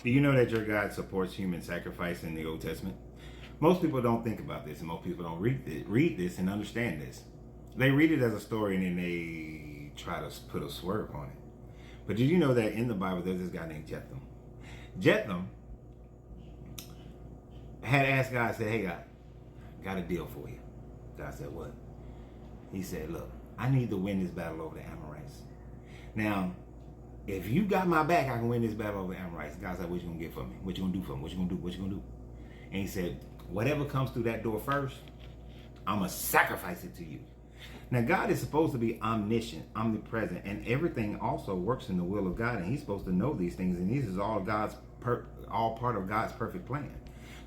Do you know that your God supports human sacrifice in the Old Testament? Most people don't think about this, and most people don't read this and understand this. They read it as a story and then they try to put a swerve on it. But did you know that in the Bible there's this guy named Jetham? Jetham had asked God, said, "Hey God, got a deal for you." God said, "What?" He said, "Look, I need to win this battle over the Amorites. Now, if you got my back, I can win this battle over the Amorites." God said, "What you gonna get for me? What you gonna do for me? What you gonna do? What you gonna do?" And he said, "Whatever comes through that door first, I'm gonna sacrifice it to you." Now, God is supposed to be omniscient, omnipresent, and everything also works in the will of God, and He's supposed to know these things, and this is all all part of God's perfect plan.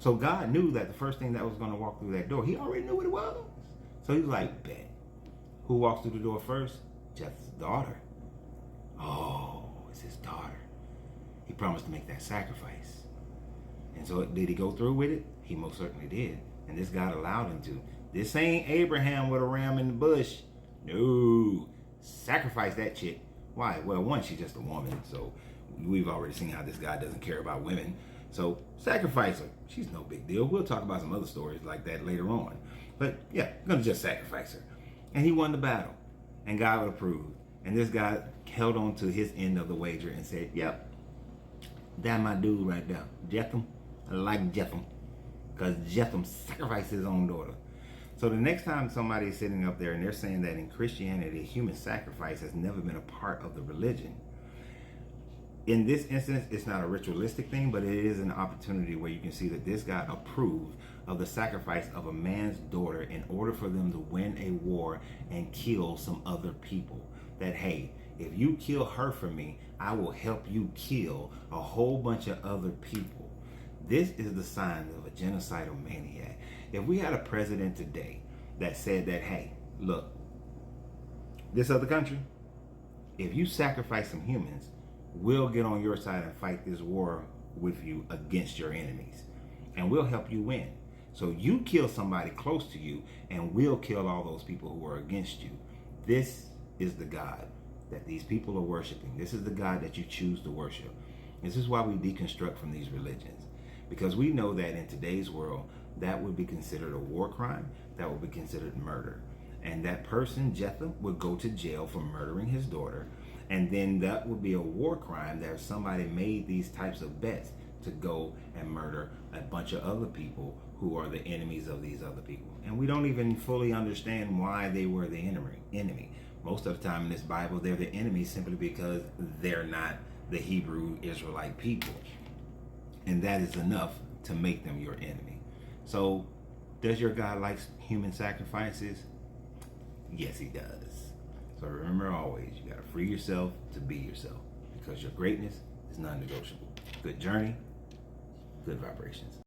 So God knew that the first thing that was going to walk through that door, He already knew what it was. So He was like, "Bet, who walks through the door first? Jeth's daughter." Oh, it's his daughter. He promised to make that sacrifice. And so did he go through with it? He most certainly did. And this God allowed him to. This ain't Abraham with a ram in the bush. No. Sacrifice that chick. Why? Well, one, she's just a woman. So we've already seen how this guy doesn't care about women. So sacrifice her. She's no big deal. We'll talk about some other stories like that later on. But yeah, I'm going to just sacrifice her. And he won the battle. And God approved. And this guy held on to his end of the wager and said, "Yep, that's my dude right there. Jetham. I like Jetham. Because Jetham sacrificed his own daughter." So the next time somebody is sitting up there and they're saying that in Christianity, human sacrifice has never been a part of the religion. In this instance, it's not a ritualistic thing, but it is an opportunity where you can see that this God approved of the sacrifice of a man's daughter in order for them to win a war and kill some other people. That, hey, if you kill her for me, I will help you kill a whole bunch of other people. This is the sign of a genocidal maniac. If we had a president today that said that, "Hey, look, this other country, if you sacrifice some humans, we'll get on your side and fight this war with you against your enemies. And we'll help you win. So you kill somebody close to you and we'll kill all those people who are against you." This is the God that these people are worshiping. This is the God that you choose to worship. This is why we deconstruct from these religions. Because we know that in today's world, that would be considered a war crime. That would be considered murder. And that person, Jetham, would go to jail for murdering his daughter. And then that would be a war crime that somebody made these types of bets to go and murder a bunch of other people who are the enemies of these other people. And we don't even fully understand why they were the enemy. Most of the time in this Bible, they're the enemy simply because they're not the Hebrew Israelite people. And that is enough to make them your enemy. So, does your God like human sacrifices? Yes, He does. So remember always, you got to free yourself to be yourself, because your greatness is non-negotiable. Good journey, good vibrations.